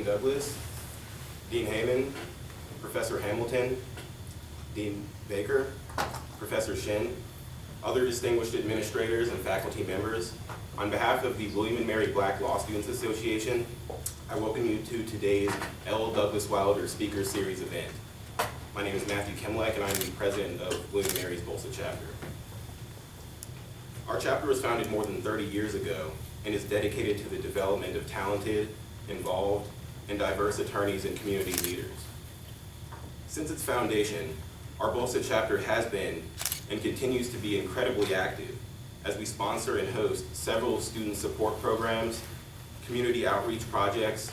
Dean Douglas, Dean Heyman, Professor Hamilton, Dean Baker, Professor Shin, other distinguished administrators and faculty members, on behalf of the William & Mary Black Law Students Association, I welcome you to today's L. Douglas Wilder Speaker Series event. My name is Matthew Kemlek, and I'm the president of William & Mary's BLSA chapter. Our chapter was founded more than 30 years ago and is dedicated to the development of talented, involved, and diverse attorneys and community leaders. Since its foundation, our BLSA chapter has been and continues to be incredibly active as we sponsor and host several student support programs, community outreach projects,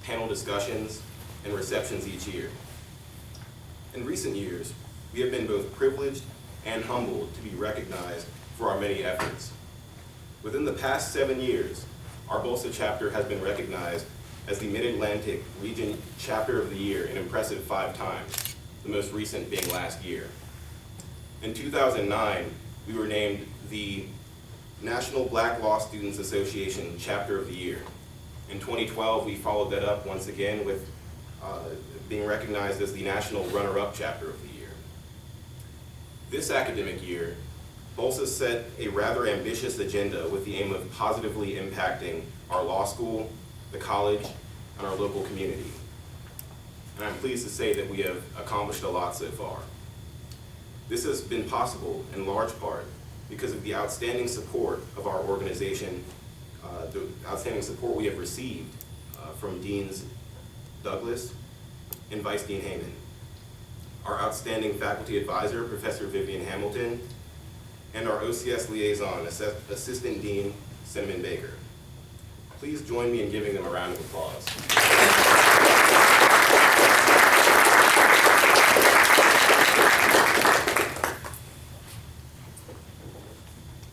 panel discussions, and receptions each year. In recent years, we have been both privileged and humbled to be recognized for our many efforts. Within the past 7 years, our BLSA chapter has been recognized as the Mid-Atlantic Region Chapter of the Year an impressive 5 times, the most recent being last year. In 2009, we were named the National Black Law Students Association Chapter of the Year. In 2012, we followed that up once again with being recognized as the National Runner-Up Chapter of the Year. This academic year, BLSA set a rather ambitious agenda with the aim of positively impacting our law school, the college, and our local community. And I'm pleased to say that we have accomplished a lot so far. This has been possible in large part because of the outstanding support of our organization, the outstanding support we have received from Deans Douglas and Vice Dean Heyman, our outstanding faculty advisor, Professor Vivian Hamilton, and our OCS liaison, Assistant Dean Cinnamon Baker. Please join me in giving them a round of applause.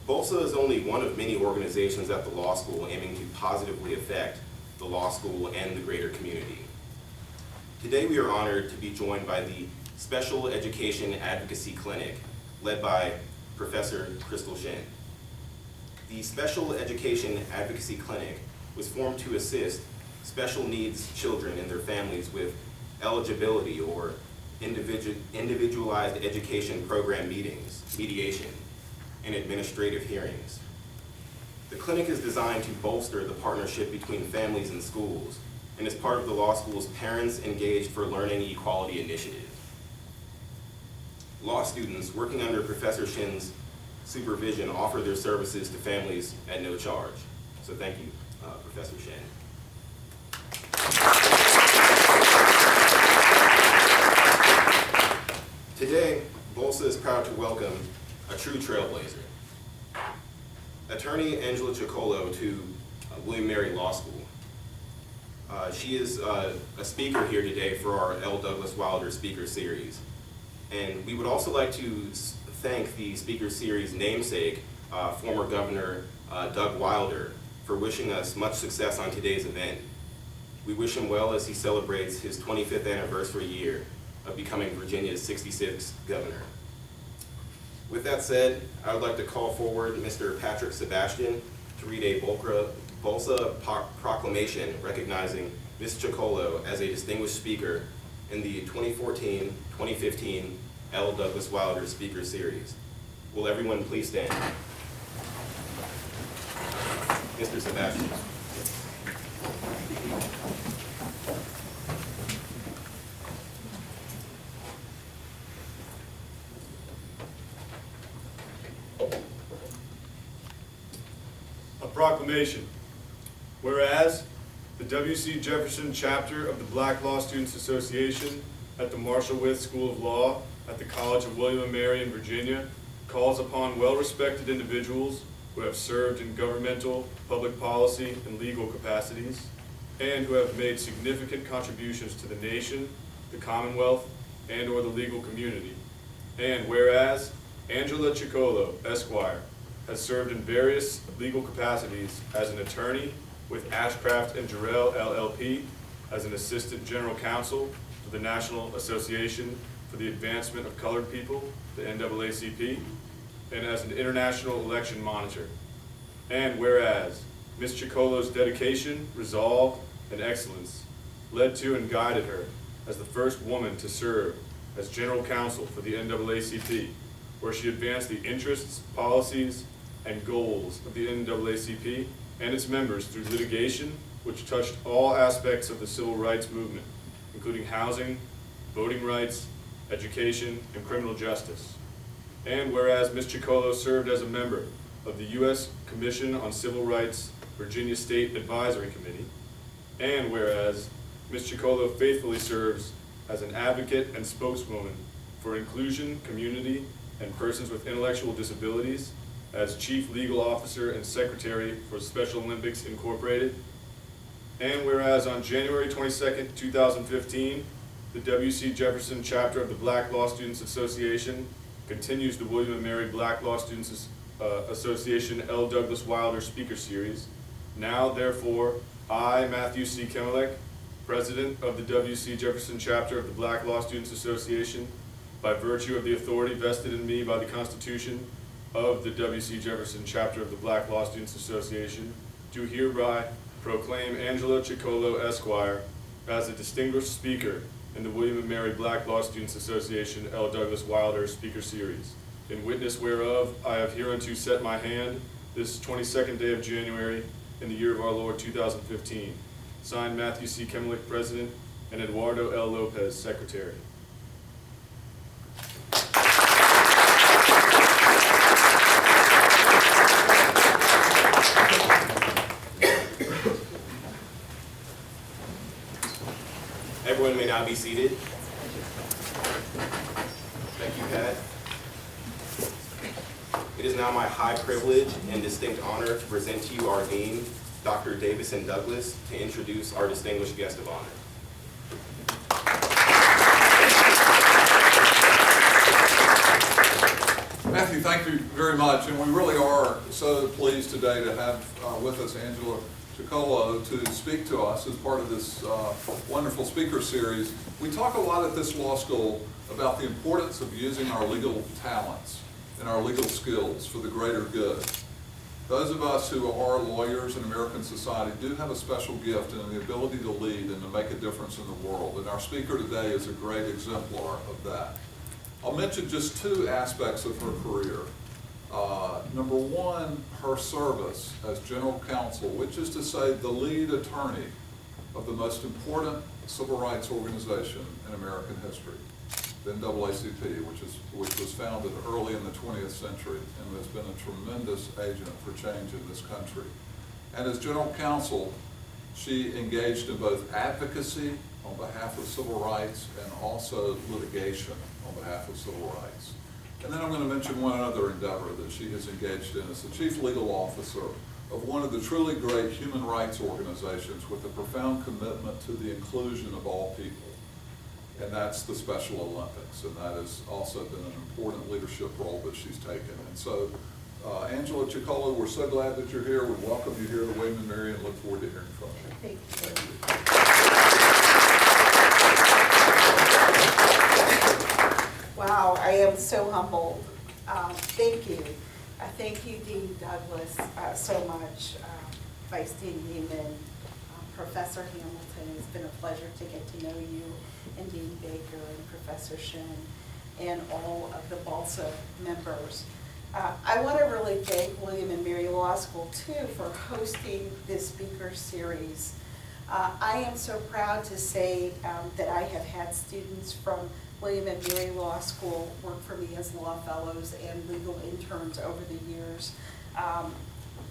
BLSA is only one of many organizations at the law school aiming to positively affect the law school and the greater community. Today we are honored to be joined by the Special Education Advocacy Clinic, led by Professor Crystal Shin. The Special Education Advocacy Clinic was formed to assist special needs children and their families with eligibility or individualized education program meetings, mediation, and administrative hearings. The clinic is designed to bolster the partnership between families and schools and is part of the law school's Parents Engaged for Learning Equality initiative. Law students working under Professor Shin's supervision offer their services to families at no charge. So thank you, Professor Shin. Today, BLSA is proud to welcome a true trailblazer, Attorney Angela Ciccolo to William & Mary Law School. She is a speaker here today for our L. Douglas Wilder Speaker Series. And we would also like to thank the Speaker Series namesake, former Governor Doug Wilder, for wishing us much success on today's event. We wish him well as he celebrates his 25th anniversary year of becoming Virginia's 66th governor. With that said, I would like to call forward Mr. Patrick Sebastian to read a BLSA proclamation recognizing Ms. Ciccolo as a distinguished speaker in the 2014-2015 L. Douglas Wilder Speaker Series. Will everyone please stand? Mr. Sebastian. A proclamation. Whereas the W.C. Jefferson chapter of the Black Law Students Association at the Marshall Wythe School of Law at the College of William & Mary in Virginia calls upon well-respected individuals who have served in governmental, public policy, and legal capacities, and who have made significant contributions to the nation, the Commonwealth, and or the legal community. And whereas Angela Ciccolo, Esquire, has served in various legal capacities as an attorney with Ashcraft and Jarrell LLP, as an assistant general counsel for the National Association for the Advancement of Colored People, the NAACP, and as an international election monitor. And whereas Ms. Ciccolo's dedication, resolve, and excellence led to and guided her as the first woman to serve as general counsel for the NAACP, where she advanced the interests, policies, and goals of the NAACP and its members through litigation, which touched all aspects of the civil rights movement, including housing, voting rights, education, and criminal justice. And whereas Ms. Ciccolo served as a member of the U.S. Commission on Civil Rights Virginia State Advisory Committee, and whereas Ms. Ciccolo faithfully serves as an advocate and spokeswoman for inclusion, community, and persons with intellectual disabilities as Chief Legal Officer and Secretary for Special Olympics Incorporated. And whereas on January 22nd, 2015, the W.C. Jefferson chapter of the Black Law Students Association continues the William and Mary Black Law Students Association L. Douglas Wilder Speaker Series. Now, therefore, I, Matthew C. Kemelek, President of the W.C. Jefferson chapter of the Black Law Students Association, by virtue of the authority vested in me by the Constitution of the W.C. Jefferson chapter of the Black Law Students Association, do hereby proclaim Angela Ciccolo, Esquire, as a distinguished speaker in the William and Mary Black Law Students Association L. Douglas Wilder Speaker Series. In witness whereof, I have hereunto set my hand this 22nd day of January in the year of our Lord 2015. Signed, Matthew C. Kemelek, President, and Eduardo L. Lopez, Secretary. Everyone may now be seated. Thank you, Pat. It is now my high privilege and distinct honor to present to you our Dean, Dr. Davison Douglas, to introduce our distinguished guest of honor. Matthew, thank you very much, and we really are so pleased today to have with us Angela Ciccolo to speak to us as part of this wonderful speaker series. We talk a lot at this law school about the importance of using our legal talents and our legal skills for the greater good. Those of us who are lawyers in American society do have a special gift and the ability to lead and to make a difference in the world, and our speaker today is a great exemplar of that. I'll mention just two aspects of her career. Number one, her service as general counsel, which is to say the lead attorney of the most important civil rights organization in American history, the NAACP, which was founded early in the 20th century and has been a tremendous agent for change in this country. And as general counsel, she engaged in both advocacy on behalf of civil rights and also litigation on behalf of civil rights. And then I'm going to mention one other endeavor that she has engaged in as the chief legal officer of one of the truly great human rights organizations with a profound commitment to the inclusion of all people. And that's the Special Olympics, and that has also been an important leadership role that she's taken. And so, Angela Ciccolo, we're so glad that you're here. We welcome you here to William and Mary and look forward to hearing from you. Thank you. Wow, I am so humbled. Thank you. Thank you, Dean Douglas, so much. Vice Dean Neiman, Professor Hamilton, it's been a pleasure to get to know you, and Dean Baker and Professor Shen, and all of the BLSA members. I want to really thank William and Mary Law School, too, for hosting this speaker series. I am so proud to say that I have had students from William and Mary Law School work for me as law fellows and legal interns over the years.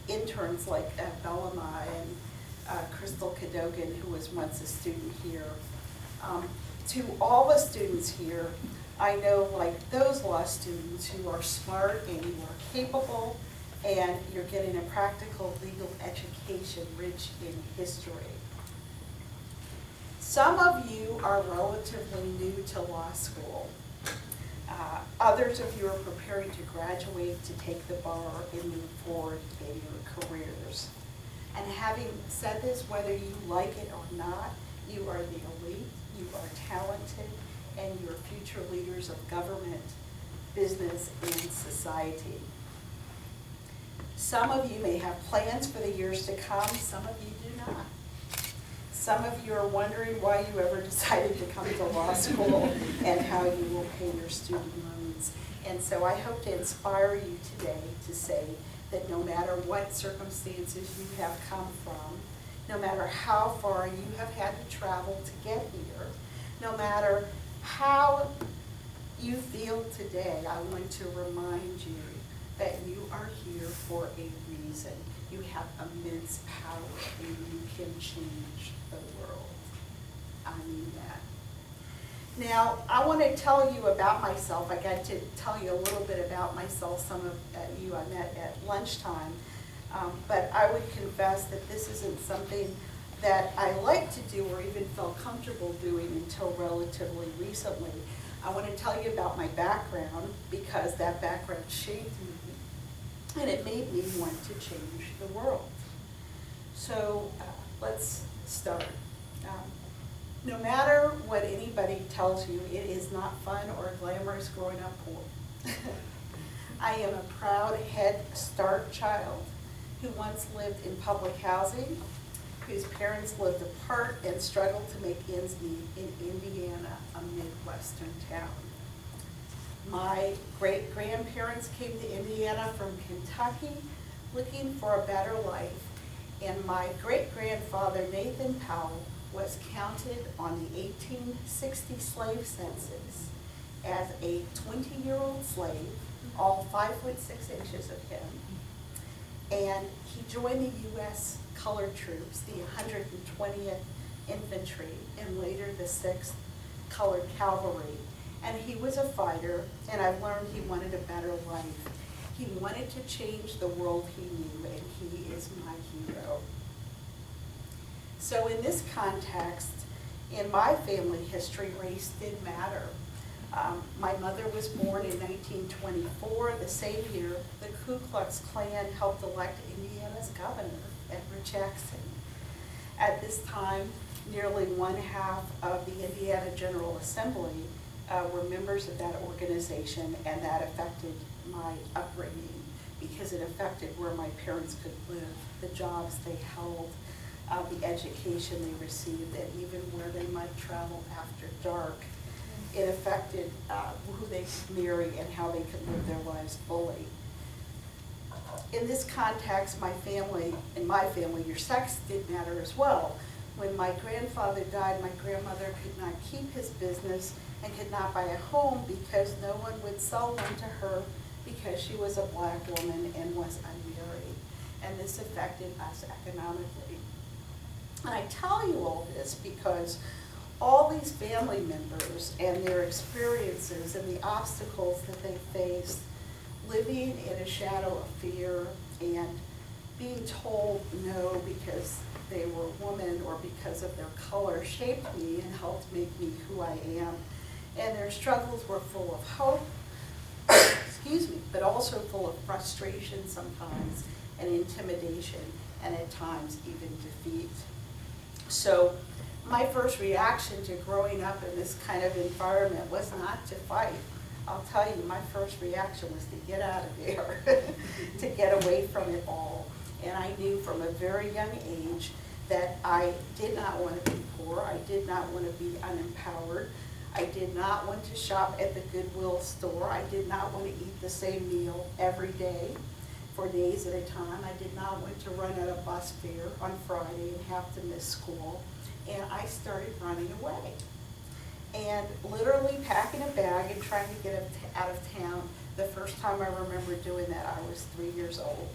Interns like Bellama and Crystal Cadogan, who was once a student here. To all the students here, I know, like those law students who are smart and you are capable and you're getting a practical legal education rich in history. Some of you are relatively new to law school. Others of you are preparing to graduate to take the bar and move forward in your careers. And having said this, whether you like it or not, you are the elite, you are talented, and you're future leaders of government, business, and society. Some of you may have plans for the years to come, some of you do not. Some of you are wondering why you ever decided to come to law school and how you will pay your student loans. And so I hope to inspire you today to say that no matter what circumstances you have come from, no matter how far you have had to travel to get here, no matter how you feel today, I want to remind you that you are here for a reason. You have immense power and you can change the world. I mean that. Now, I want to tell you about myself. I got to tell you a little bit about myself. Some of you I met at lunchtime. But I would confess that this isn't something that I like to do or even felt comfortable doing until relatively recently. I want to tell you about my background because that background shaped me and it made me want to change the world. So let's start. No matter what anybody tells you, it is not fun or glamorous growing up poor. I am a proud Head Start child who once lived in public housing, whose parents lived apart and struggled to make ends meet in Indiana, a Midwestern town. My great-grandparents came to Indiana from Kentucky looking for a better life, and my great-grandfather, Nathan Powell, was counted on the 1860 slave census as a 20-year-old slave, all 5'6" of him. And he joined the U.S. Colored Troops, the 120th Infantry, and later the 6th Colored Cavalry. And he was a fighter, and I've learned he wanted a better life. He wanted to change the world he knew, and he is my hero. So in this context, in my family history, race did matter. My mother was born in 1924. The same year, the Ku Klux Klan helped elect Indiana's governor, Edward Jackson. At this time, nearly 1/2 of the Indiana General Assembly were members of that organization, and that affected my upbringing because it affected where my parents could live, the jobs they held, the education they received, and even where they might travel after dark. It affected who they could marry and how they could live their lives fully. In this context, in my family, your sex did matter as well. When my grandfather died, my grandmother could not keep his business and could not buy a home because no one would sell one to her because she was a black woman and was unmarried. And this affected us economically. And I tell you all this because all these family members and their experiences and the obstacles that they faced, living in a shadow of fear and being told no because they were women or because of their color, shaped me and helped make me who I am. And their struggles were full of hope, excuse me, but also full of frustration sometimes and intimidation and at times even defeat. So my first reaction to growing up in this kind of environment was not to fight. I'll tell you, my first reaction was to get out of there, to get away from it all. And I knew from a very young age that I did not want to be poor. I did not want to be unempowered. I did not want to shop at the Goodwill store. I did not want to eat the same meal every day for days at a time. I did not want to run out of bus fare on Friday and have to miss school. And I started running away and literally packing a bag and trying to get out of town. The first time I remember doing that, I was 3 years old.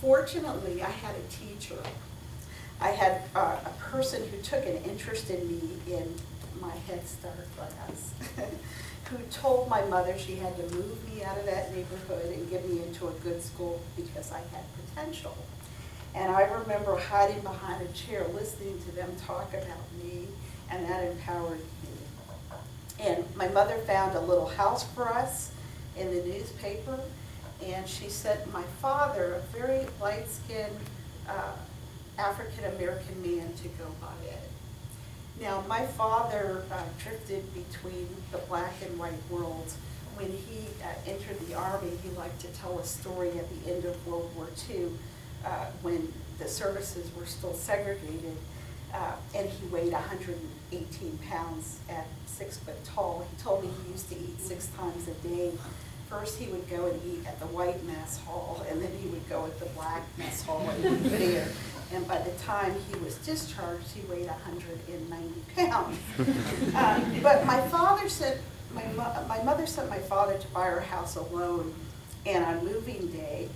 Fortunately, I had a teacher. I had a person who took an interest in me in my Head Start class, who told my mother she had to move me out of that neighborhood and get me into a good school because I had potential. And I remember hiding behind a chair listening to them talk about me, and that empowered me. And my mother found a little house for us in the newspaper, and she sent my father, a very light-skinned African-American man, to go buy it. Now, my father drifted between the black and white worlds. When he entered the Army, he liked to tell a story at the end of World War II when the services were still segregated, and he weighed 118 pounds at 6 foot tall. He told me he used to eat 6 times a day. First, he would go and eat at the white mess hall, and then he would go at the black mess hall and eat there. And by the time he was discharged, he weighed 190 pounds. But my mother sent my father to buy our house alone, and on moving day,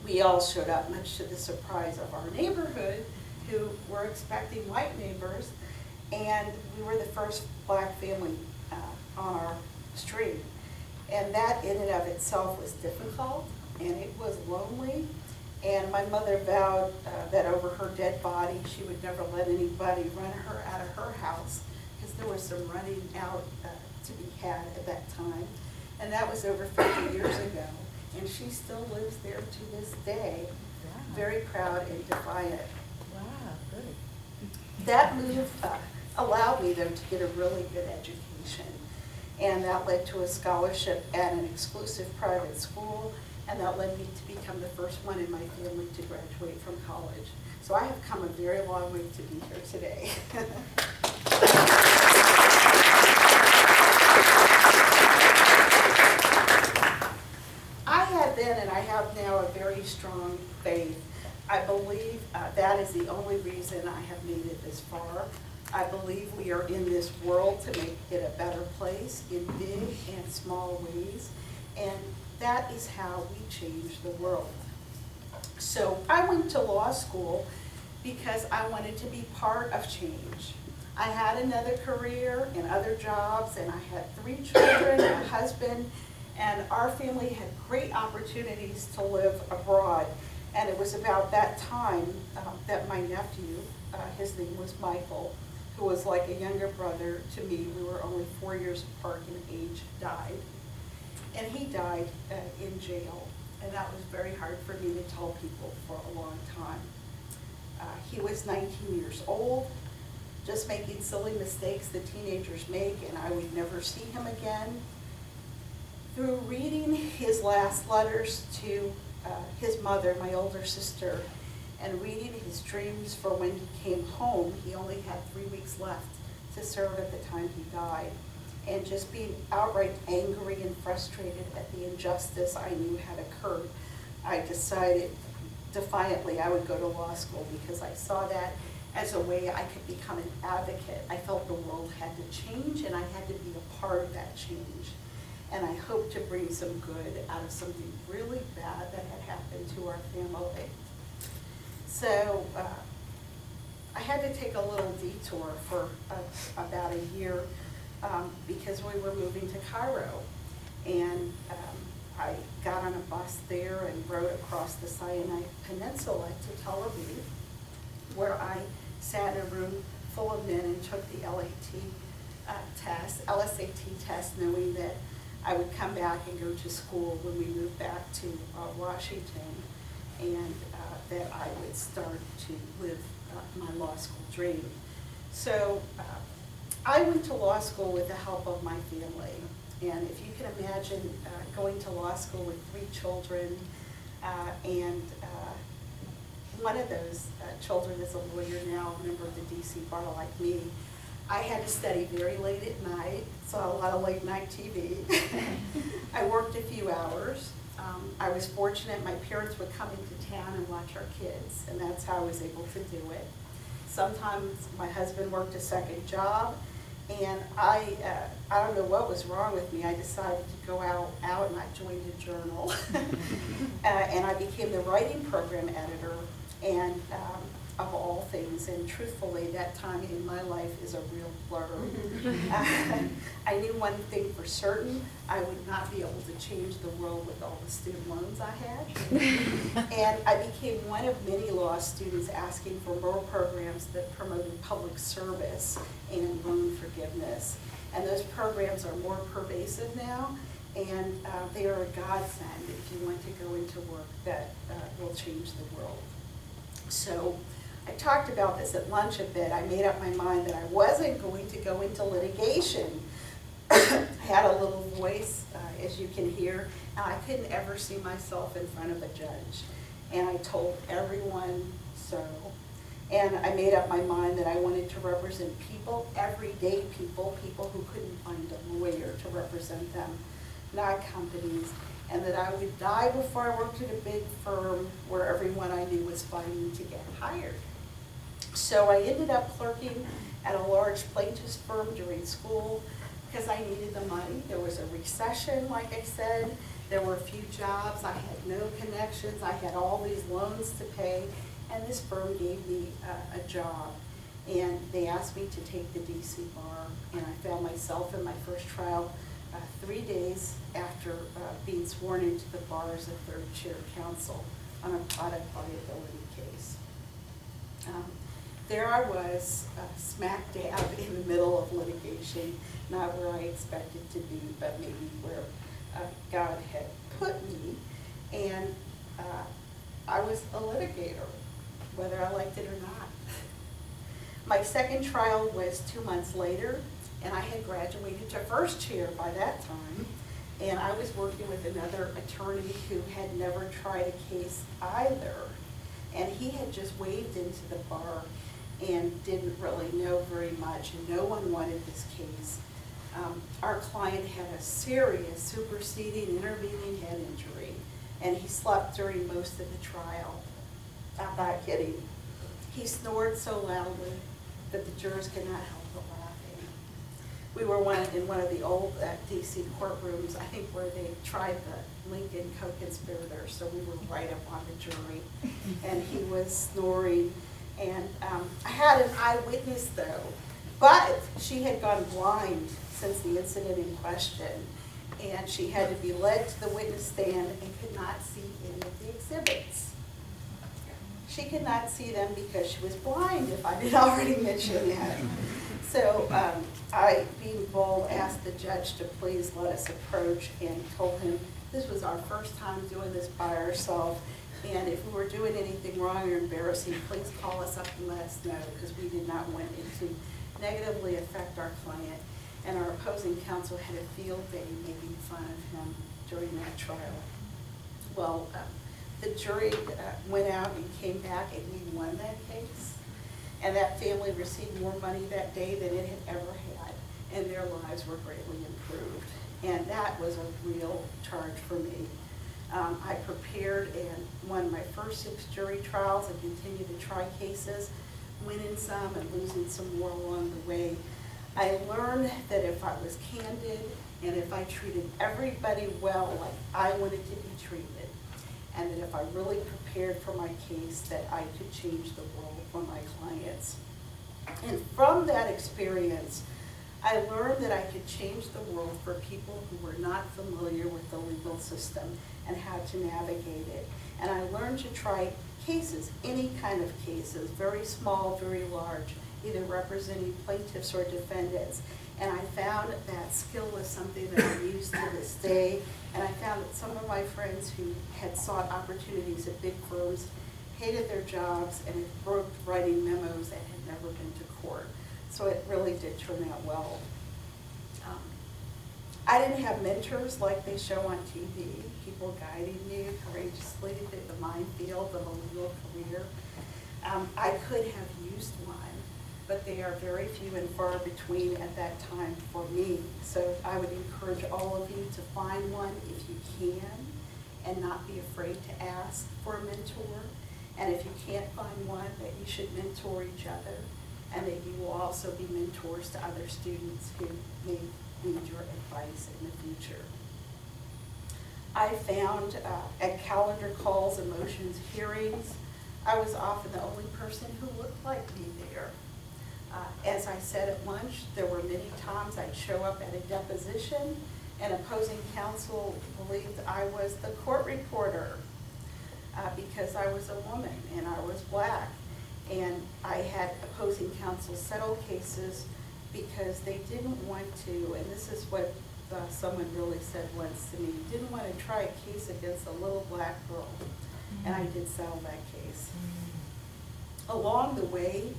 we all showed up, much to the surprise of our neighborhood, who were expecting white neighbors, and we were the first black family on our street. And that in and of itself was difficult, and it was lonely. And my mother vowed that over her dead body, she would never let anybody run her out of her house, because there was some running out to be had at that time. And that was over 50 years ago. And she still lives there to this day, very proud and defiant. Wow, good. That move allowed me, though, to get a really good education. And that led to a scholarship at an exclusive private school, and that led me to become the first one in my family to graduate from college. So I have come a very long way to be here today. I had then, and I have now, a very strong faith. I believe that is the only reason I have made it this far. I believe we are in this world to make it a better place in big and small ways, and that is how we change the world. So I went to law school because I wanted to be part of change. I had another career and other jobs, and I had 3 children and a husband, and our family had great opportunities to live abroad. And it was about that time that my nephew, his name was Michael, who was like a younger brother to me, we were only 4 years apart in age, died. And he died in jail, and that was very hard for me to tell people for a long time. He was 19 years old, just making silly mistakes that teenagers make, and I would never see him again. Through reading his last letters to his mother, my older sister, and reading his dreams for when he came home, he only had 3 weeks left to serve at the time he died, and just being outright angry and frustrated at the injustice I knew had occurred, I decided defiantly I would go to law school, because I saw that as a way I could become an advocate. I felt the world had to change, and I had to be a part of that change. And I hoped to bring some good out of something really bad that had happened to our family. So I had to take a little detour for about a year because we were moving to Cairo. And I got on a bus there and rode across the Sinai Peninsula to Tel Aviv, where I sat in a room full of men and took the LSAT test, knowing that I would come back and go to school when we moved back to Washington, and that I would start to live my law school dream. So I went to law school with the help of my family. And if you can imagine going to law school with 3 children, and one of those children is a lawyer now, a member of the DC bar like me, I had to study very late at night, saw a lot of late night TV. I worked a few hours. I was fortunate my parents would come into town and watch our kids, and that's how I was able to do it. Sometimes my husband worked a second job, and I don't know what was wrong with me. I decided to go out and I joined a journal. And I became the writing program editor, and of all things, and truthfully, that time in my life is a real blur. I knew one thing for certain: I would not be able to change the world with all the student loans I had. And I became one of many law students asking for more programs that promoted public service and loan forgiveness. And those programs are more pervasive now, and they are a godsend if you want to go into work that will change the world. So I talked about this at lunch a bit. I made up my mind that I wasn't going to go into litigation. I had a little voice, as you can hear, and I couldn't ever see myself in front of a judge. and I told everyone so. And I made up my mind that I wanted to represent people, everyday people, people who couldn't find a lawyer to represent them, not companies, and that I would die before I worked at a big firm where everyone I knew was fighting to get hired. So I ended up clerking at a large plaintiff's firm during school because I needed the money. There was a recession, like I said. There were a few jobs. I had no connections. I had all these loans to pay, and this firm gave me a job. And they asked me to take the DC bar, and I found myself in my first trial 3 days after being sworn into the bar as a third chair counsel on a product liability case. There I was, smack dab in the middle of litigation, not where I expected to be, but maybe where God had put me. And I was a litigator, whether I liked it or not. My second trial was 2 months later, and I had graduated to first chair by that time. And I was working with another attorney who had never tried a case either. And he had just waded into the bar and didn't really know very much, and no one wanted this case. Our client had a serious superseding intervening head injury, and he slept during most of the trial. I'm not kidding. He snored so loudly that the jurors could not help but laughing. We were in one of the old DC courtrooms, I think where they tried the Lincoln co-conspirators, so we were right up on the jury, and he was snoring. And I had an eyewitness though, but she had gone blind since the incident in question, and she had to be led to the witness stand and could not see any of the exhibits. She could not see them because she was blind, if I didn't already mention that. So I, being bold, asked the judge to please let us approach, and told him this was our first time doing this by ourselves. And if we were doing anything wrong or embarrassing, please call us up and let us know, because we did not want it to negatively affect our client. And our opposing counsel had a field day making fun of him during that trial. Well, the jury went out and came back, and we won that case. And that family received more money that day than it had ever had, and their lives were greatly improved. And that was a real charge for me. I prepared and won my first 6 jury trials and continued to try cases, winning some and losing some more along the way. I learned that if I was candid and if I treated everybody well like I wanted to be treated, and that if I really prepared for my case, that I could change the world for my clients. And from that experience, I learned that I could change the world for people who were not familiar with the legal system and how to navigate it. And I learned to try cases, any kind of cases, very small, very large, either representing plaintiffs or defendants. And I found that skill was something that I use to this day. And I found that some of my friends who had sought opportunities at big firms hated their jobs and had broke writing memos and had never been to court. So it really did turn out well. I didn't have mentors like they show on TV, people guiding me courageously through the minefield of a legal career. I could have used one, but they are very few and far between at that time for me. So I would encourage all of you to find one if you can, and not be afraid to ask for a mentor. And if you can't find one, that you should mentor each other, and that you will also be mentors to other students who may need your advice in the future. I found at calendar calls and motions hearings, I was often the only person who looked like me there. As I said at lunch, there were many times I'd show up at a deposition and opposing counsel believed I was the court reporter because I was a woman and I was black. And I had opposing counsel settle cases because they didn't want to, and this is what someone really said once to me, didn't want to try a case against a little black girl. And I did settle that case. Along the way,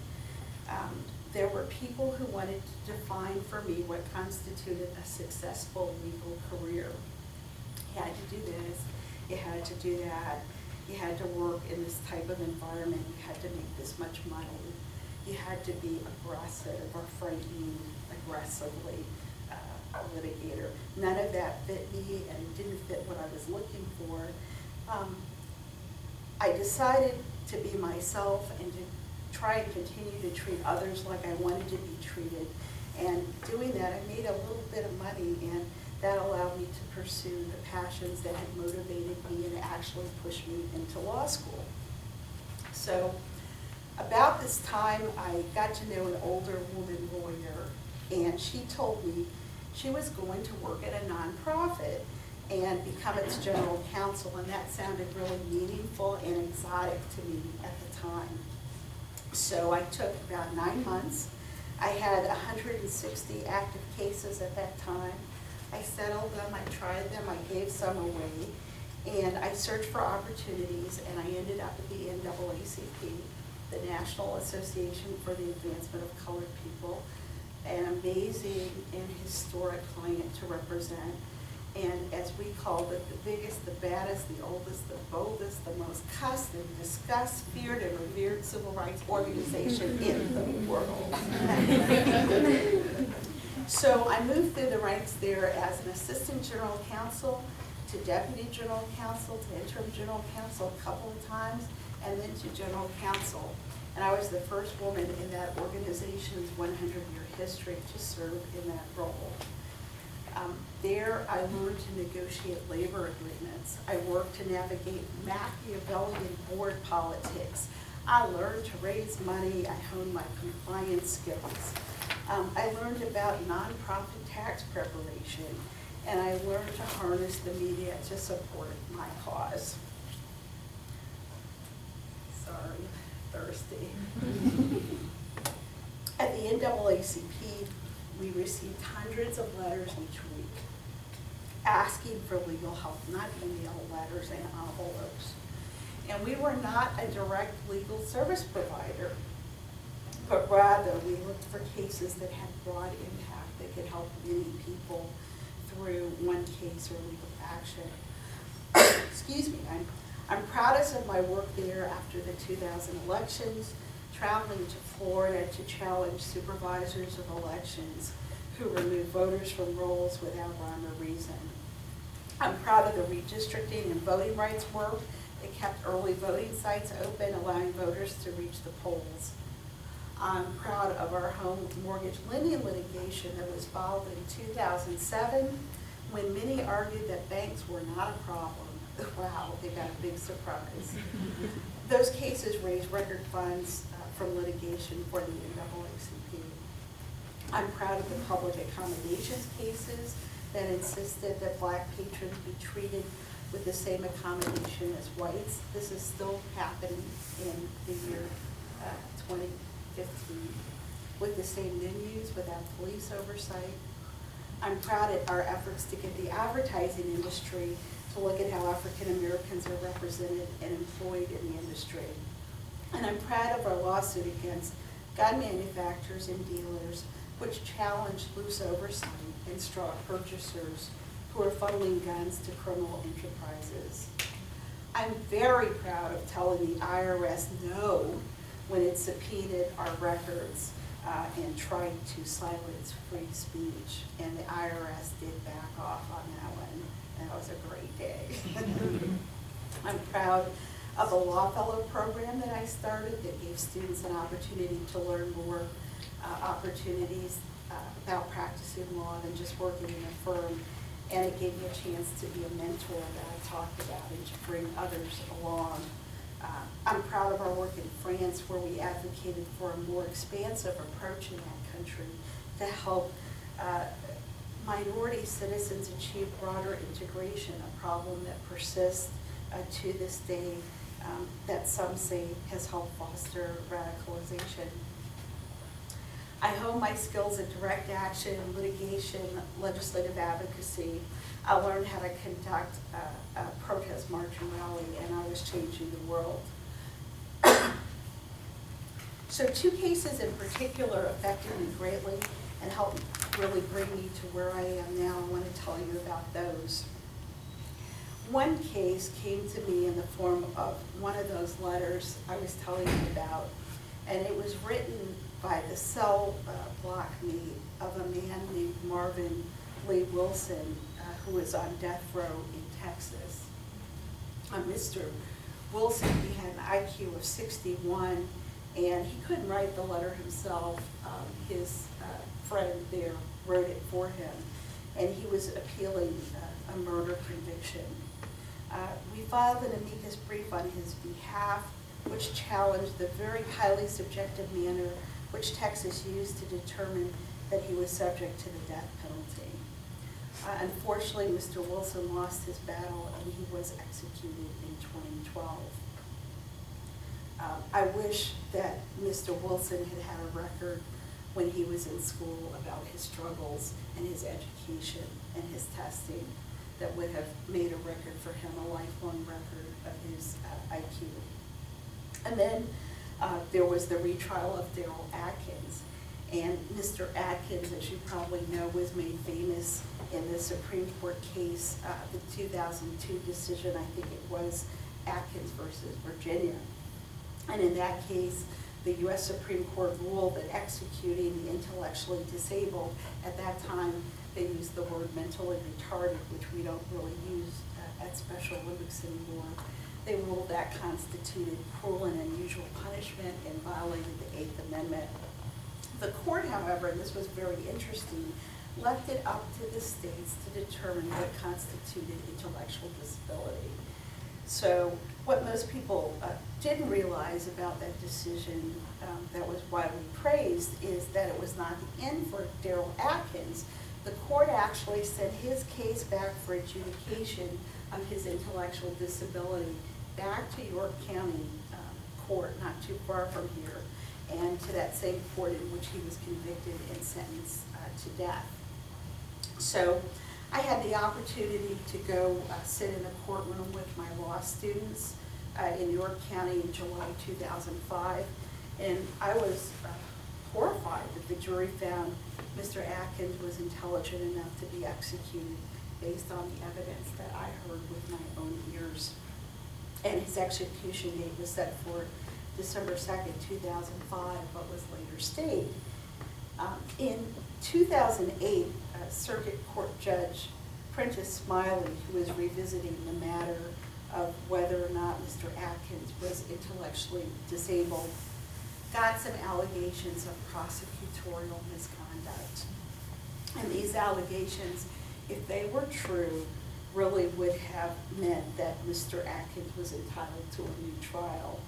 there were people who wanted to define for me what constituted a successful legal career. You had to do this, you had to do that. You had to work in this type of environment. You had to make this much money. You had to be aggressive or frightening aggressively a litigator. None of that fit me and didn't fit what I was looking for. I decided to be myself and to try and continue to treat others like I wanted to be treated. And doing that, I made a little bit of money, and that allowed me to pursue the passions that had motivated me and actually pushed me into law school. So about this time, I got to know an older woman lawyer, and she told me she was going to work at a nonprofit and become its general counsel, and that sounded really meaningful and exotic to me at the time. So I took about 9 months. I had 160 active cases at that time. I settled them, I tried them, I gave some away, and I searched for opportunities, and I ended up at the NAACP, the National Association for the Advancement of Colored People, an amazing and historic client to represent. And as we called it, the biggest, the baddest, the oldest, the boldest, the most cussed and discussed, feared and revered civil rights organization in the world. So I moved through the ranks there as an assistant general counsel to deputy general counsel to interim general counsel a couple of times, and then to general counsel. And I was the first woman in that organization's 100-year history to serve in that role. There, I learned to negotiate labor agreements. I worked to navigate Machiavellian board politics. I learned to raise money. I honed my compliance skills. I learned about nonprofit tax preparation, and I learned to harness the media to support my cause. Sorry, thirsty. At the NAACP, we received hundreds of letters each week asking for legal help, not email letters and envelopes. And we were not a direct legal service provider, but rather we looked for cases that had broad impact, that could help many people through one case or legal action. Excuse me, I'm proudest of my work there after the 2000 elections, traveling to Florida to challenge supervisors of elections who removed voters from rolls without rhyme or reason. I'm proud of the redistricting and voting rights work that kept early voting sites open, allowing voters to reach the polls. I'm proud of our home mortgage lending litigation that was filed in 2007 when many argued that banks were not a problem. Wow, they got a big surprise. Those cases raised record funds from litigation for the NAACP. I'm proud of the public accommodations cases that insisted that Black patrons be treated with the same accommodation as whites. This is still happening in the year 2015 with the same venues without police oversight. I'm proud of our efforts to get the advertising industry to look at how African Americans are represented and employed in the industry. And I'm proud of our lawsuit against gun manufacturers and dealers, which challenged loose oversight and straw purchasers who are funneling guns to criminal enterprises. I'm very proud of telling the IRS no when it subpoenaed our records and tried to silence free speech. And the IRS did back off on that one. That was a great day. I'm proud of the Law Fellow program that I started that gave students an opportunity to learn more opportunities about practicing law than just working in a firm. And it gave me a chance to be a mentor that I talked about and to bring others along. I'm proud of our work in France where we advocated for a more expansive approach in that country to help minority citizens achieve broader integration, a problem that persists to this day that some say has helped foster radicalization. I hone my skills in direct action, litigation, legislative advocacy. I learned how to conduct a protest march and rally, and I was changing the world. So 2 cases in particular affected me greatly and helped really bring me to where I am now. I want to tell you about those. One case came to me in the form of one of those letters I was telling you about, and it was written by the cell block mate of a man named Marvin Lee Wilson, who was on death row in Texas. Mr. Wilson, he had an IQ of 61, and he couldn't write the letter himself. His friend there wrote it for him, and he was appealing a murder conviction. We filed an amicus brief on his behalf, which challenged the very highly subjective manner which Texas used to determine that he was subject to the death penalty. Unfortunately, Mr. Wilson lost his battle and he was executed in 2012. I wish that Mr. Wilson had had a record when he was in school about his struggles and his education and his testing that would have made a record for him, a lifelong record of his IQ. And then there was the retrial of Daryl Atkins. And Mr. Atkins, as you probably know, was made famous in the Supreme Court case, the 2002 decision, I think it was Atkins versus Virginia. And in that case, the U.S. Supreme Court ruled that executing the intellectually disabled, at that time they used the word mentally retarded, which we don't really use at Special Olympics anymore. They ruled that constituted cruel and unusual punishment and violated the 8th Amendment. The court, however, and this was very interesting, left it up to the states to determine what constituted intellectual disability. So what most people didn't realize about that decision that was widely praised is that it was not the end for Daryl Atkins. The court actually sent his case back for adjudication of his intellectual disability back to York County Court, not too far from here, and to that same court in which he was convicted and sentenced to death. So I had the opportunity to go sit in a courtroom with my law students in York County in July 2005, and I was horrified that the jury found Mr. Atkins was intelligent enough to be executed based on the evidence that I heard with my own ears. And his execution date was set for December 2nd, 2005, but was later stayed. In 2008, Circuit Court Judge Prentice Smiley, who was revisiting the matter of whether or not Mr. Atkins was intellectually disabled, got some allegations of prosecutorial misconduct. And these allegations, if they were true, really would have meant that Mr. Atkins was entitled to a new trial.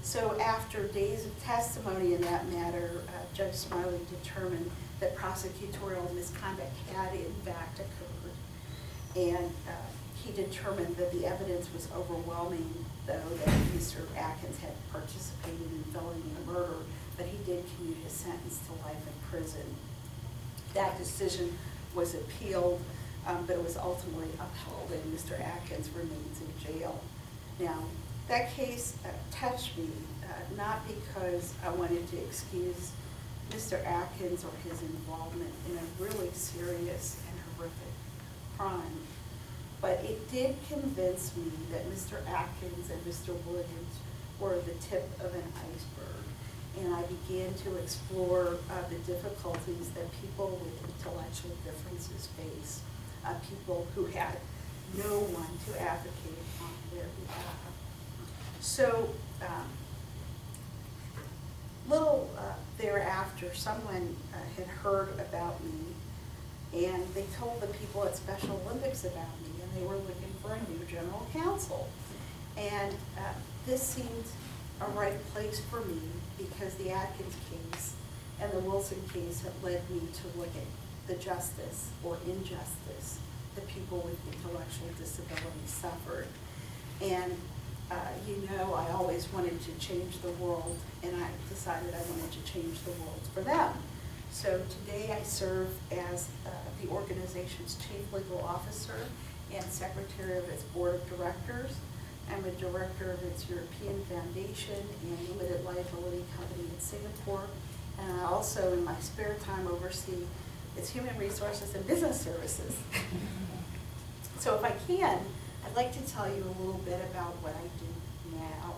So after days of testimony in that matter, Judge Smiley determined that prosecutorial misconduct had in fact occurred. And he determined that the evidence was overwhelming, though, that Mr. Atkins had participated in felony murder, but he did commute his sentence to life in prison. That decision was appealed, but it was ultimately upheld, and Mr. Atkins remains in jail. Now, that case touched me, not because I wanted to excuse Mr. Atkins or his involvement in a really serious and horrific crime, but it did convince me that Mr. Atkins and Mr. Williams were the tip of an iceberg, and I began to explore the difficulties that people with intellectual differences face, people who had no one to advocate on their behalf. So, little thereafter, someone had heard about me, and they told the people at Special Olympics about me, and they were looking for a new general counsel. And this seemed a right place for me because the Atkins case and the Wilson case had led me to look at the justice or injustice that people with intellectual disabilities suffered. And you know, I always wanted to change the world, and I decided I wanted to change the world for them. So today I serve as the organization's chief legal officer and secretary of its board of directors. I'm a director of its European Foundation and limited liability company in Singapore. And I also, in my spare time, oversee its human resources and business services. So if I can, I'd like to tell you a little bit about what I do now.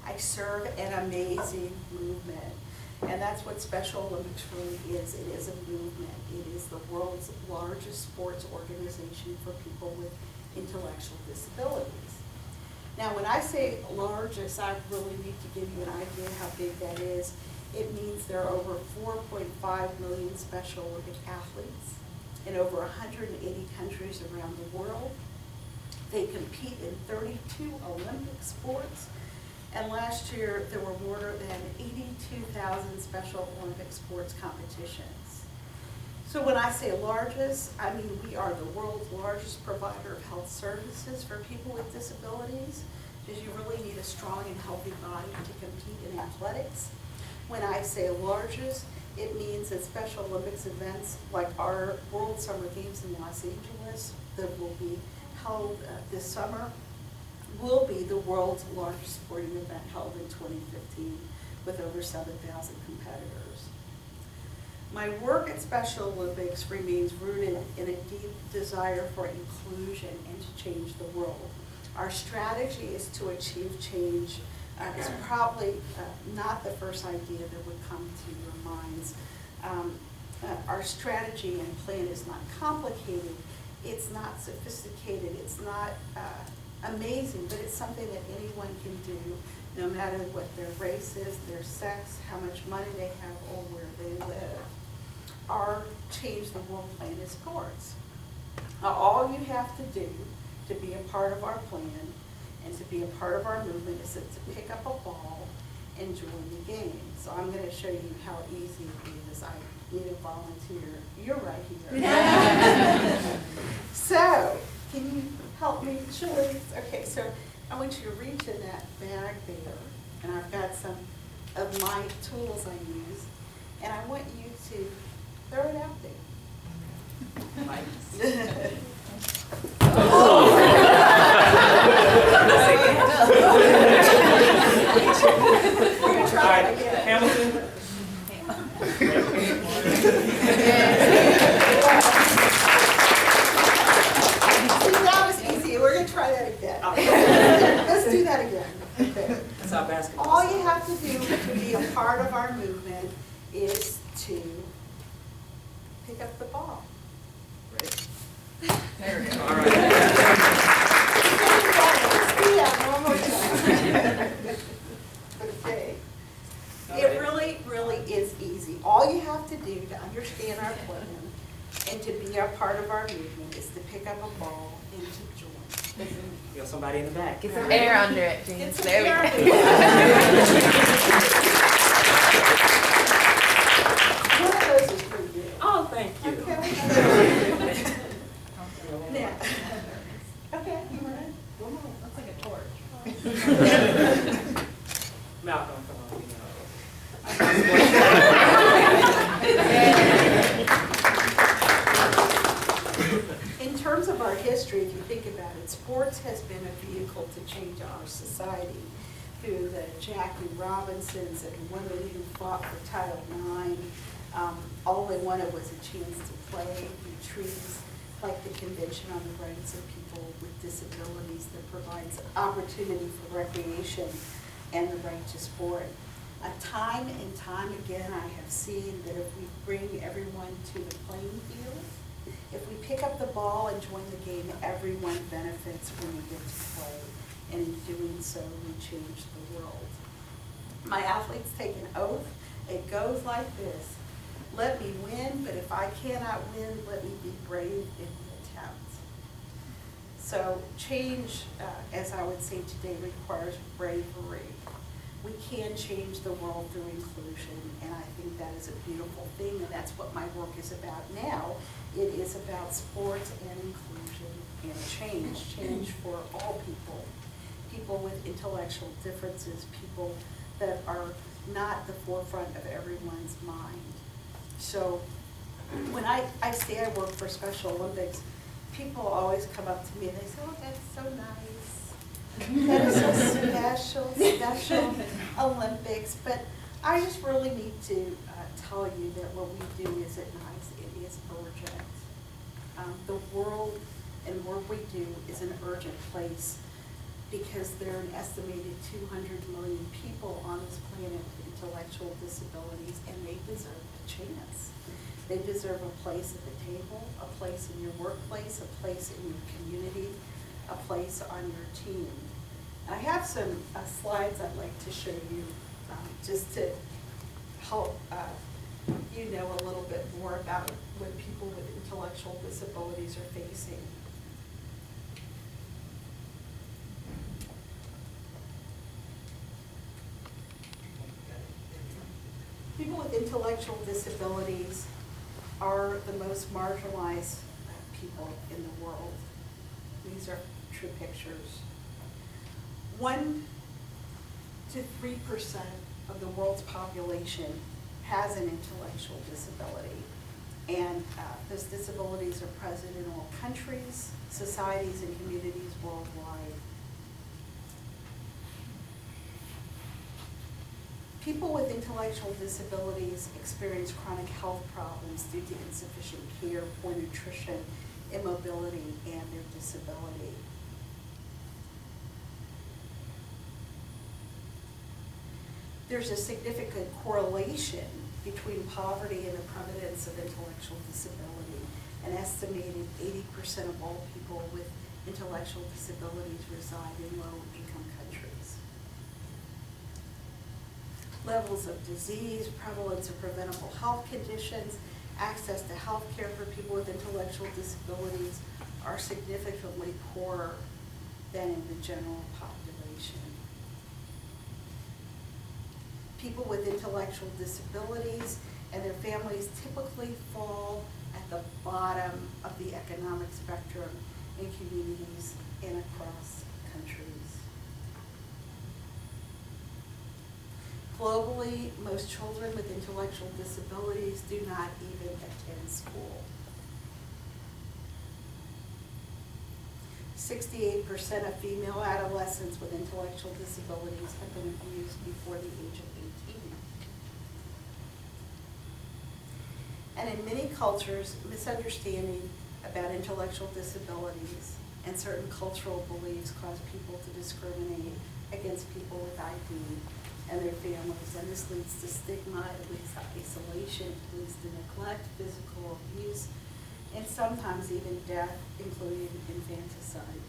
I serve an amazing movement, and that's what Special Olympics really is. It is a movement. It is the world's largest sports organization for people with intellectual disabilities. Now, when I say largest, I really need to give you an idea how big that is. It means there are over 4.5 million Special Olympic athletes in over 180 countries around the world. They compete in 32 Olympic sports, and last year there were more than 82,000 Special Olympic sports competitions. So when I say largest, I mean we are the world's largest provider of health services for people with disabilities, because you really need a strong and healthy body to compete in athletics. When I say largest, it means that Special Olympics events like our World Summer Games in Los Angeles that will be held this summer will be the world's largest sporting event held in 2015 with over 7,000 competitors. My work at Special Olympics remains rooted in a deep desire for inclusion and to change the world. Our strategy is to achieve change. It's probably not the first idea that would come to your minds. Our strategy and plan is not complicated. It's not sophisticated. It's not amazing, but it's something that anyone can do, no matter what their race is, their sex, how much money they have, or where they live. Our Change the World plan is sports. All you have to do to be a part of our plan and to be a part of our movement is to pick up a ball and join the game. So I'm going to show you how easy it is. I need a volunteer. You're right here. So, can you help me, Julie? Okay, so I want you to reach in that bag there, and I've got some of my tools I use, and I want you to throw it out there. We're going to try it again. Hamilton. See, that was easy. We're going to try that again. Let's do that again. Okay. That's how basketball. All you have to do to be a part of our movement is to pick up the ball. There we go. All right. Let's do that one more time. Okay. It really is easy. All you have to do to understand our plan and to be a part of our movement is to pick up a ball and to join. You got somebody in the back. Get some air under it, Jean. Get some There we air go. under it. One of those is for you. Oh, thank you. Okay. Now, okay, you ready? One more. Looks like a torch. Malcolm, come on, you know. In terms of our history, if you think about it, sports has been a vehicle to change our society through the Jackie Robinsons and women who fought for Title IX. All they wanted was a chance to play through treaties like the Convention on the Rights of People with Disabilities that provides opportunity for recreation and the right to sport. Time and time again, I have seen that if we bring everyone to the playing field, if we pick up the ball and join the game, everyone benefits when we get to play. And in doing so, we change the world. My athletes take an oath. It goes like this. Let me win, but if I cannot win, let me be brave in the attempt. So change, as I would say today, requires bravery. We can change the world through inclusion, and I think that is a beautiful thing, and that's what my work is about now. It is about sports and inclusion and change for all people. People with intellectual differences, people that are not the forefront of everyone's mind. So when I say I work for Special Olympics, people always come up to me and they say, oh, that's so nice. That is so special Olympics. But I just really need to tell you that what we do isn't nice, it is urgent. The world and work we do is an urgent place because there are an estimated 200 million people on this planet with intellectual disabilities, and they deserve a chance. They deserve a place at the table, a place in your workplace, a place in your community, a place on your team. I have some slides I'd like to show you just to help you know a little bit more about what people with intellectual disabilities are facing. People with intellectual disabilities are the most marginalized people in the world. These are true pictures. 1 to 3% of the world's population has an intellectual disability. And those disabilities are present in all countries, societies, and communities worldwide. People with intellectual disabilities experience chronic health problems due to insufficient care, poor nutrition, immobility, and their disability. There's a significant correlation between poverty and the prevalence of intellectual disability. An estimated 80% of all people with intellectual disabilities reside in low-income countries. Levels of disease, prevalence of preventable health conditions, access to health care for people with intellectual disabilities are significantly poorer than in the general population. People with intellectual disabilities and their families typically fall at the bottom of the economic spectrum in communities and across countries. Globally, most children with intellectual disabilities do not even attend school. 68% of female adolescents with intellectual disabilities have been abused before the age of 18. And in many cultures, misunderstanding about intellectual disabilities and certain cultural beliefs cause people to discriminate against people with ID and their families, and this leads to stigma, it leads to isolation, it leads to neglect, physical abuse, and sometimes even death, including infanticide.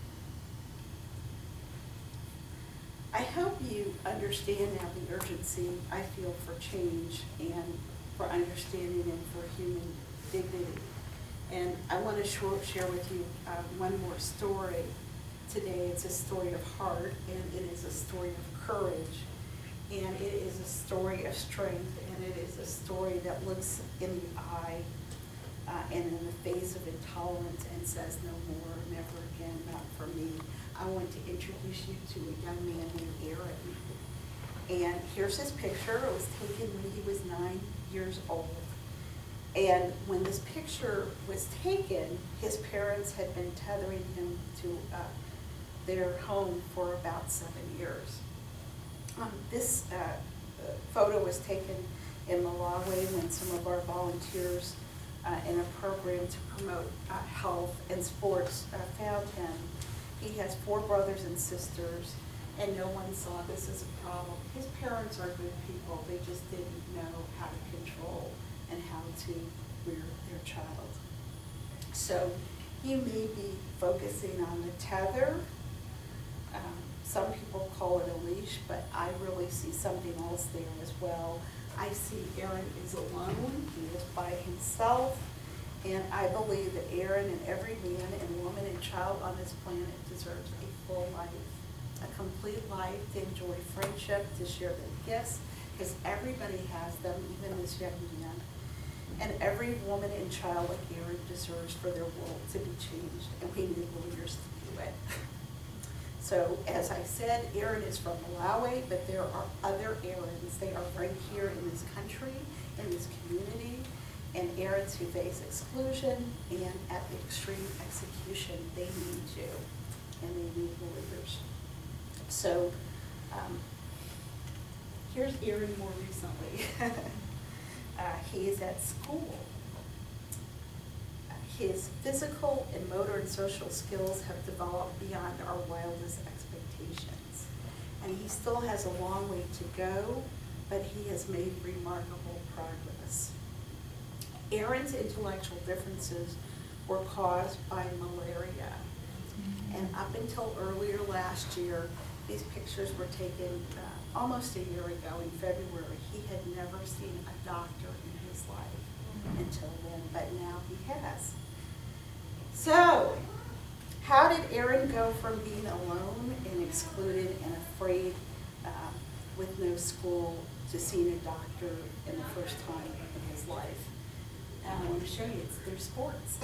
I hope you understand now the urgency I feel for change and for understanding and for human dignity. And I want to share with you one more story today. It's a story of heart, and it is a story of courage, and it is a story of strength, and it is a story that looks in the eye and in the face of intolerance and says no more, never again, not for me. I want to introduce you to a young man named Aaron. And here's his picture. It was taken when he was 9 years old. And when this picture was taken, his parents had been tethering him to their home for about 7 years. This photo was taken in Malawi when some of our volunteers in a program to promote health and sports found him. He has 4 brothers and sisters, and no one saw this as a problem. His parents are good people. They just didn't know how to control and how to rear their child. So you may be focusing on the tether. Some people call it a leash, but I really see something else there as well. I see Aaron is alone. He is by himself. And I believe that Aaron and every man and woman and child on this planet deserves a full life, a complete life, to enjoy friendship, to share their gifts, because everybody has them, even this young man. And every woman and child like Aaron deserves for their world to be changed, and we need leaders to do it. So, as I said, Aaron is from Malawi, but there are other Aarons. They are right here in this country, in this community, and Aarons who face exclusion, and at the extreme execution, they need you, and they need leaders. So, here's Aaron more recently. He is at school. His physical and motor and social skills have developed beyond our wildest expectations. And he still has a long way to go, but he has made remarkable progress. Aaron's intellectual differences were caused by malaria. And up until earlier last year, these pictures were taken almost a year ago in February. He had never seen a doctor in his life until then, but now he has. So, how did Aaron go from being alone and excluded and afraid with no school to seeing a doctor in the first time in his life? And I want to show you, it's through sports.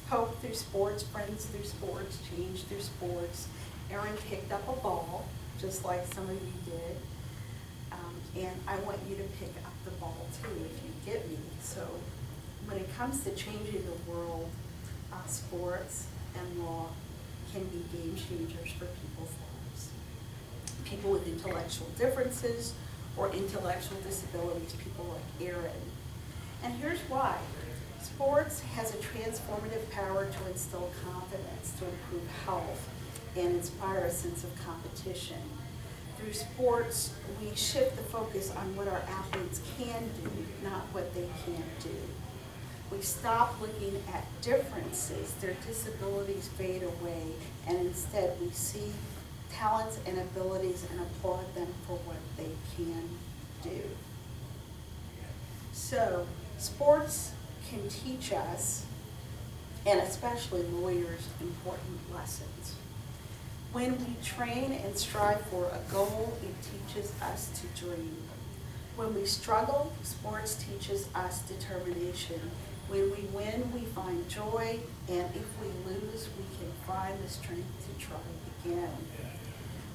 Hope through sports, friends through sports, change through sports. Aaron picked up a ball, just like some of you did. And I want you to pick up the ball too, if you get me. So when it comes to changing the world, sports and law can be game changers for people's lives. People with intellectual differences or intellectual disabilities, people like Aaron. And here's why. Sports has a transformative power to instill confidence, to improve health, and inspire a sense of competition. Through sports, we shift the focus on what our athletes can do, not what they can't do. We stop looking at differences, their disabilities fade away, and instead we see talents and abilities and applaud them for what they can do. So, sports can teach us, and especially lawyers, important lessons. When we train and strive for a goal, it teaches us to dream. When we struggle, sports teaches us determination. When we win, we find joy, and if we lose, we can find the strength to try again.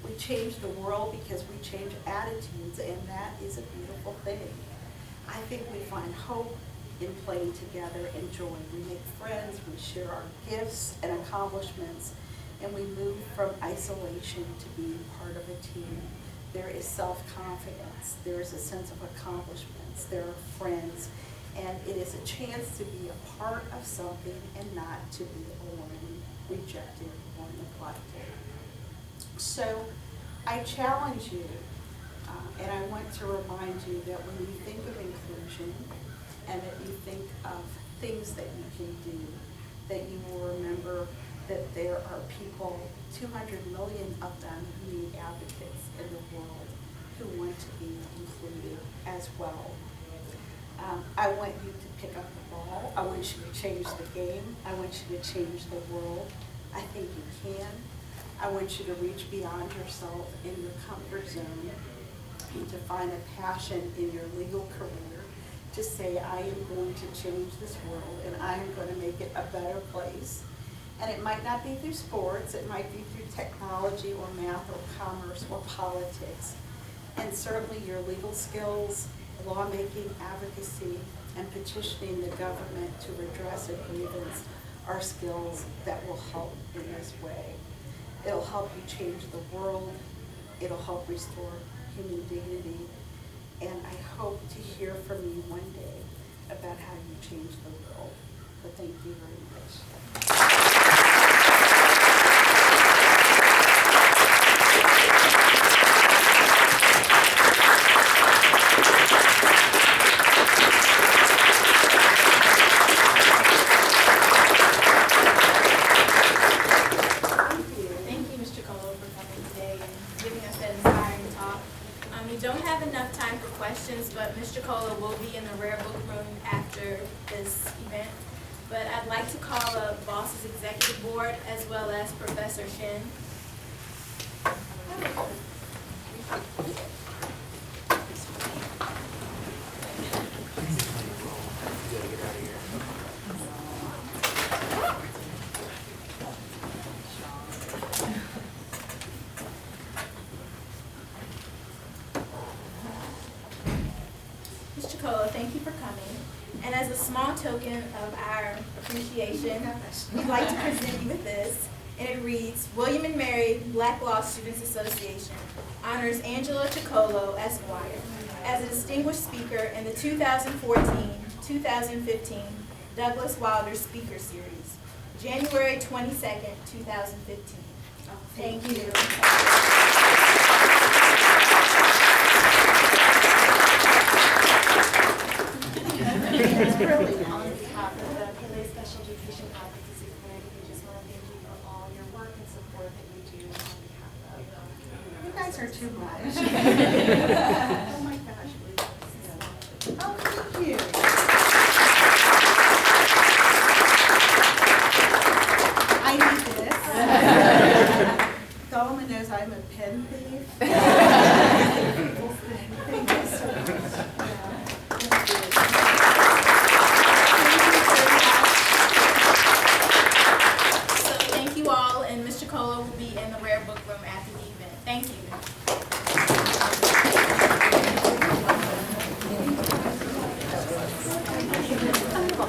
We change the world because we change attitudes, and that is a beautiful thing. I think we find hope in playing together and joy. We make friends, we share our gifts and accomplishments, and we move from isolation to being part of a team. There is self-confidence, there is a sense of accomplishments, there are friends, and it is a chance to be a part of something and not to be alone, rejected, or neglected. So I challenge you, and I want to remind you that when you think of inclusion and that you think of things that you can do, that you will remember that there are people, 200 million of them, who need advocates in the world who want to be included as well. I want you to pick up the ball. I want you to change the game. I want you to change the world. I think you can. I want you to reach beyond yourself in your comfort zone and to find a passion in your legal career to say, I am going to change this world and I am going to make it a better place. And it might not be through sports, it might be through technology or math or commerce or politics. And certainly your legal skills, lawmaking, advocacy, and petitioning the government to redress a grievance are skills that will help in this way. It'll help you change the world, it'll help restore human dignity, and I hope to hear from you one day about how you change the world. So thank you very much. Thank you, Mr. Ciccolo, for coming today and giving us that inspiring talk. We don't have enough time for questions, but Mr. Ciccolo will be in the rare book room after this event. But I'd like to call up BOSS's executive board as well as Professor Shin. Mr. Ciccolo, thank you for coming. And as a small token of our appreciation, we'd like to present you with this. And it reads, William and Mary Black Law Students Association honors Angela Ciccolo, Esquire, as a distinguished speaker in the 2014-2015 Douglas Wilder Speaker Series, January 22nd, 2015. Thank you. It's really On nice. behalf of the PLA Special Education Advocacy Committee, we just want to thank you for all your work and support that you do on behalf of. You guys are too much. Oh my gosh. Oh, thank you. I need this. Solomon knows I'm a pen thief.